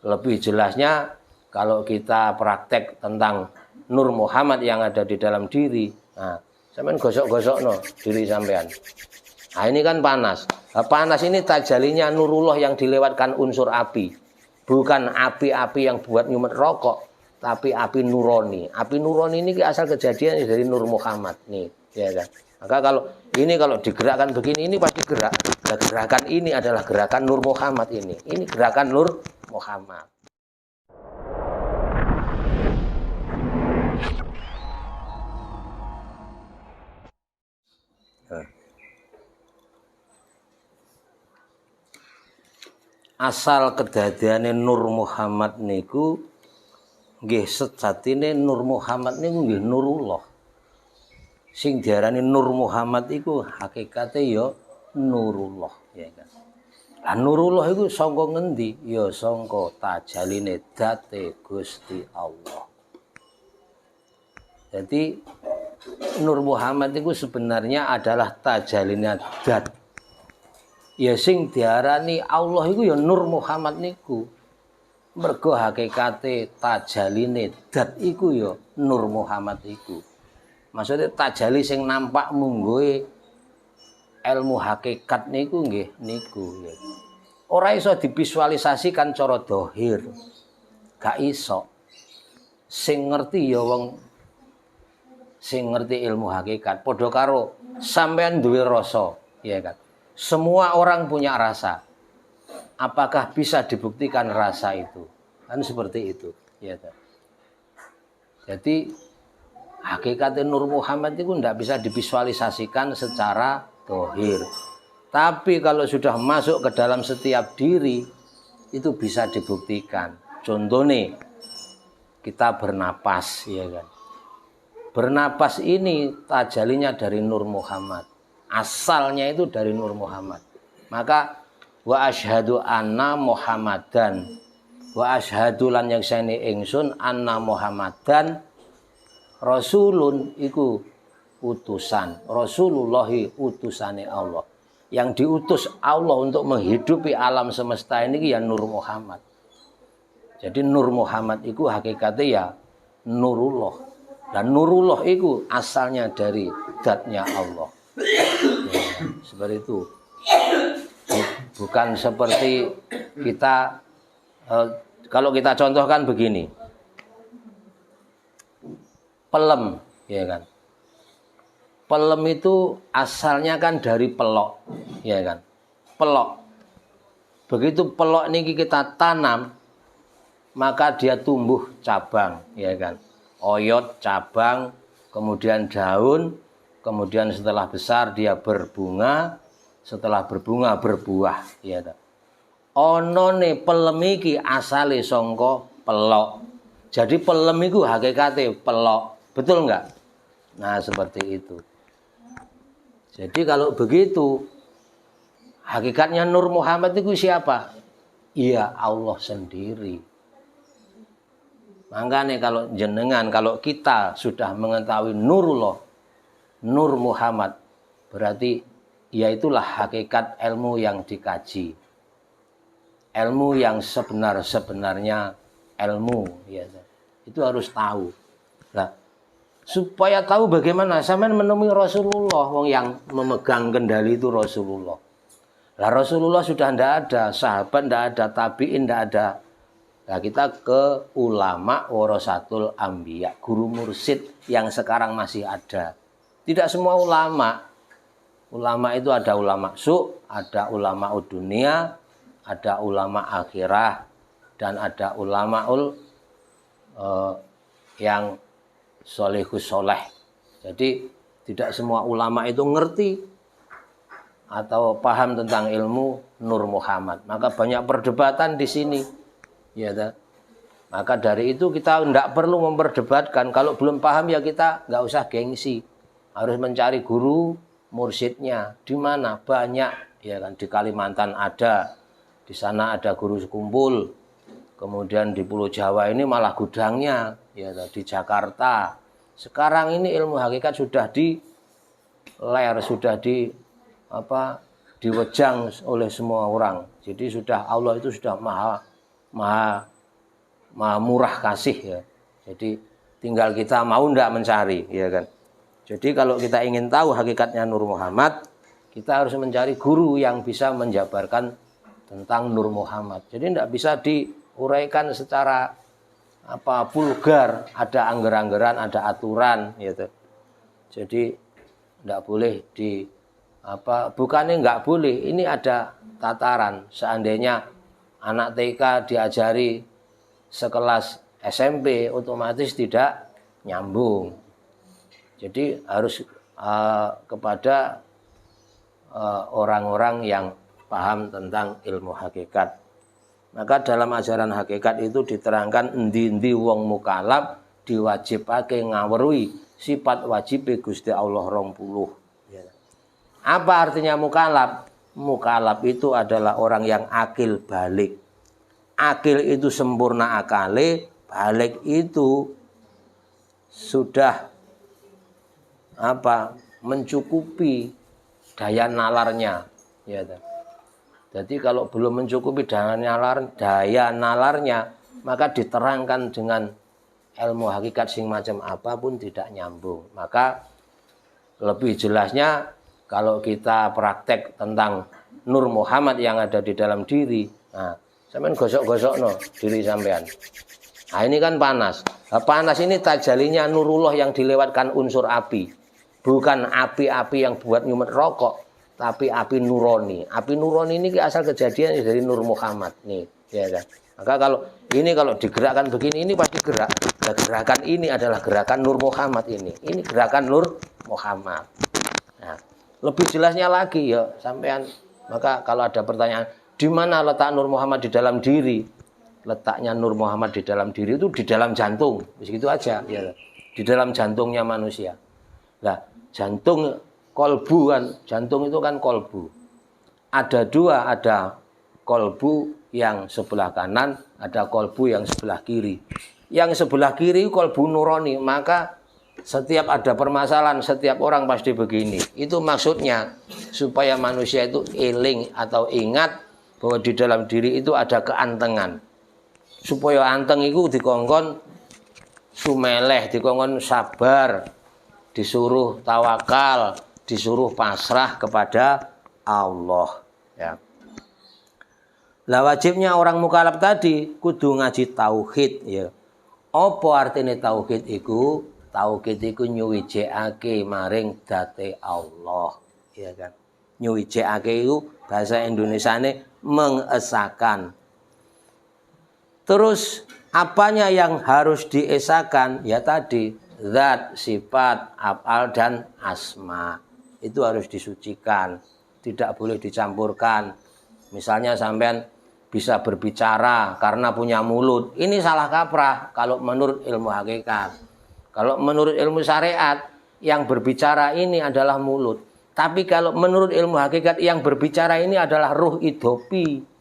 Lebih jelasnya kalau kita praktek tentang Nur Muhammad yang ada di dalam diri. Nah, sampean gosok-gosok no diri sampean. Nah, ini kan panas. Nah, panas ini tajalinya nurullah yang dilewatkan unsur api. Bukan api-api yang buat nyumet rokok, tapi api nurani. Api nurani ini asal kejadian dari Nur Muhammad nih, ya kan. Maka kalau digerakkan begini, ini pasti gerak. Nah, gerakan ini adalah gerakan Nur Muhammad ini. Ini gerakan Nur Muhammad. Asal kedadiane Nur Muhammad niku nggih sejatine Nur Muhammad niku nggih nurullah. Sing diarani Nur Muhammad iku hakikate ya nurullah, ya kan. Lah nurullah iku saka ngendi? Ya saka tajaline dzate Gusti Allah. Jadi Nur Muhammad itu sebenarnya adalah tajaline dzat. Ya sing diarani Allah iku ya Nur Muhammad niku. Mergo hakikate tajaline dzat iku ya Nur Muhammad iku. Maksudnya tajali sing nampak mungguhe ilmu hakikat niku nggih niku. Ora iso divisualisasikan cara dohir. Gak iso. Sing ngerti ya wong sing ngerti ilmu hakikat. Padha karo sampean duwe rasa, ya kan. Semua orang punya rasa. Apakah bisa dibuktikan rasa itu? Kan seperti itu, ya kan. Jadi hakikat Nur Muhammad itu tidak bisa divisualisasikan secara dohir. Tapi kalau sudah masuk ke dalam setiap diri, itu bisa dibuktikan. Contohnya, kita bernapas, ya kan. Bernapas ini tajalinya dari Nur Muhammad. Asalnya itu dari Nur Muhammad. Maka wa asyhadu anna Muhammadan. Wa asyhadu lan yaksani ingsun anna Muhammadan Rasulun iku utusan. Rasulullahi utusane Allah. Yang diutus Allah untuk menghidupi alam semesta ini ya Nur Muhammad. Jadi Nur Muhammad itu hakikatnya ya nurullah. Dan nurullah itu asalnya dari dzatnya Allah. Ya, seperti itu. Bukan seperti kita kalau kita contohkan begini. Pelem, ya kan. Pelem itu asalnya kan dari pelok, ya kan. Pelok. Begitu pelok ini kita tanam, maka dia tumbuh cabang, ya kan. Oyot, cabang, kemudian daun, kemudian setelah besar dia berbunga, setelah berbunga berbuah, ya kan. Ono ne pelem iki asale saka pelok. Jadi pelem iku hakikate pelok. Betul enggak? Nah, seperti itu. Jadi kalau begitu, hakikatnya Nur Muhammad itu siapa? Iya, Allah sendiri. Makanya kalau jenengan, kalau kita sudah mengetahui Nurullah, Nur Muhammad, berarti ya itulah hakikat ilmu yang dikaji. Ilmu yang sebenarnya ilmu, ya. Itu harus tahu. Nah, supaya tahu bagaimana sampean menemui Rasulullah, wong yang memegang kendali itu Rasulullah. Lah Rasulullah sudah tidak ada, sahabat tidak ada, tabiin tidak ada. Nah, kita ke ulama warasatul anbiya, guru mursyid yang sekarang masih ada. Tidak semua ulama. Ulama itu ada ulama ada ulama dunia, ada ulama akhirah, dan ada ulamaul yang solehus soleh. Jadi tidak semua ulama itu ngerti atau paham tentang ilmu Nur Muhammad. Maka banyak perdebatan di sini. Ya, maka dari itu kita tidak perlu memperdebatkan. Kalau belum paham ya kita nggak usah gengsi. Harus mencari guru mursyidnya. Di mana? Banyak. Ya kan, di Kalimantan ada. Di sana ada guru sekumpul. Kemudian di Pulau Jawa ini malah gudangnya, ya di Jakarta. Sekarang ini ilmu hakikat sudah sudah diwejang oleh semua orang. Jadi sudah Allah itu sudah maha murah kasih ya. Jadi tinggal kita mau ndak mencari, ya kan. Jadi kalau kita ingin tahu hakikatnya Nur Muhammad, kita harus mencari guru yang bisa menjabarkan tentang Nur Muhammad. Jadi ndak bisa diuraikan secara vulgar, ada angger-anggeran, ada aturan, gitu. Jadi ndak boleh bukannya nggak boleh, ini ada tataran. Seandainya anak TK diajari sekelas SMP, otomatis tidak nyambung. Jadi harus kepada orang-orang yang paham tentang ilmu hakikat. Maka dalam ajaran hakikat itu diterangkan endi-endi wong mukalaf diwajibake ngawruhi sifat wajib Gusti Allah 20. Apa artinya mukalaf? Mukalaf itu adalah orang yang akil balik. Akil itu sempurna akale, balik itu sudah mencukupi daya nalarnya, ya. Jadi kalau belum mencukupi daya nalarnya, maka diterangkan dengan ilmu hakikat sing macam apapun tidak nyambung. Maka lebih jelasnya kalau kita praktek tentang Nur Muhammad yang ada di dalam diri, nah, sampean gosok-gosok diri sampean. Nah, ini kan panas. Nah, panas ini tajalinya Nurullah yang dilewatkan unsur api. Bukan api-api yang buat nyumet rokok, tapi api nurani. Api nurani ini asal kejadian dari Nur Muhammad nih, ya kan. Maka kalau digerakkan begini, ini pasti gerak. Nah, gerakan ini adalah gerakan Nur Muhammad ini. Ini gerakan Nur Muhammad. Nah, lebih jelasnya lagi ya sampean. Maka kalau ada pertanyaan, di mana letak Nur Muhammad di dalam diri? Letaknya Nur Muhammad di dalam diri itu di dalam jantung. Begitu aja, ya. Di dalam jantungnya manusia. Nah, jantung kolbu kan, jantung itu kan kolbu. Ada dua, ada kolbu yang sebelah kanan, ada kolbu yang sebelah kiri. Yang sebelah kiri kolbu nurani, maka setiap ada permasalahan, setiap orang pasti begini. Itu maksudnya supaya manusia itu eling atau ingat bahwa di dalam diri itu ada keantengan. Supaya anteng itu dikongkon sumeleh, dikongkon sabar, disuruh tawakal, disuruh pasrah kepada Allah, ya. Lah wajibnya orang mukalaf tadi kudu ngaji tauhid, ya. Apa artinya tauhid iku? Tauhid iku nyuwijekake maring date Allah, ya kan. Nyuwijekake iku bahasa Indonesiane mengesakan. Terus apanya yang harus diesakan? Ya tadi zat, sifat, af'al dan asma. Itu harus disucikan, tidak boleh dicampurkan. Misalnya sampean bisa berbicara karena punya mulut. Ini salah kaprah kalau menurut ilmu hakikat. Kalau menurut ilmu syariat yang berbicara ini adalah mulut. Tapi kalau menurut ilmu hakikat yang berbicara ini adalah ruh idopi.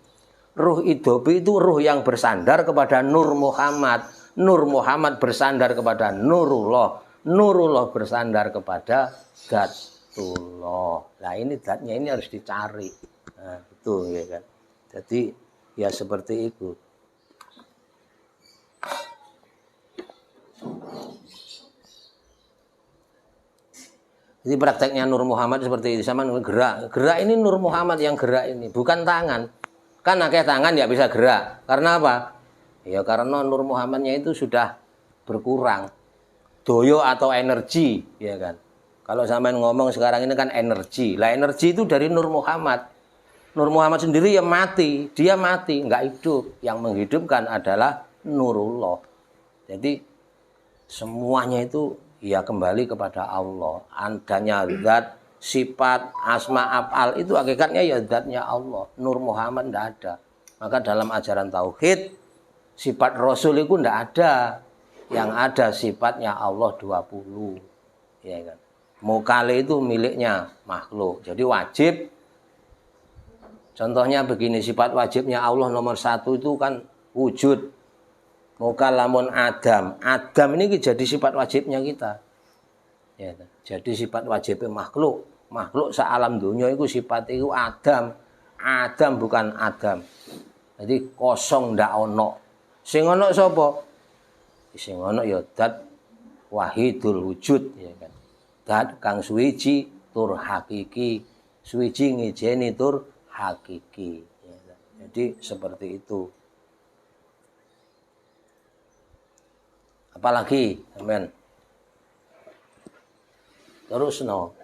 Ruh idopi itu ruh yang bersandar kepada Nur Muhammad. Nur Muhammad bersandar kepada Nurullah. Nurullah bersandar kepada Zatullah. Nah ini zatnya ini harus dicari. Nah itu ya kan. Jadi ya seperti itu. Jadi prakteknya Nur Muhammad seperti itu. Sama gerak. Gerak ini Nur Muhammad yang gerak ini. Bukan tangan. Kan pakai tangan ya bisa gerak. Karena apa? Ya karena Nur Muhammadnya itu sudah berkurang. Doyo atau energi, ya kan. Kalau sampean ngomong sekarang ini kan energi. Lah energi itu dari Nur Muhammad. Nur Muhammad sendiri yang mati, dia mati, enggak hidup. Yang menghidupkan adalah Nurullah. Jadi semuanya itu ya kembali kepada Allah. Adanya zat, sifat, asma, af'al itu hakikatnya ya zatnya Allah. Nur Muhammad enggak ada. Maka dalam ajaran tauhid sifat Rasul itu enggak ada. Yang ada sifatnya Allah 20. Ya kan. Mukale itu miliknya makhluk. Jadi wajib. Contohnya begini, sifat wajibnya Allah nomor 1 itu kan wujud. Mukalamun Adam. Adam ini jadi sifat wajibnya kita. Ya, jadi sifat wajibnya makhluk. Makhluk sealam dunia itu sifat itu Adam. Adam bukan Adam. Jadi kosong ndak ono. Sing ana sapa? Sing ana ya dat wahidul wujud ya kan. Dat kang suwiji tur hakiki, suwiji ngejeni tur hakiki. Ya, jadi seperti itu. Apalagi, amen. Terus no.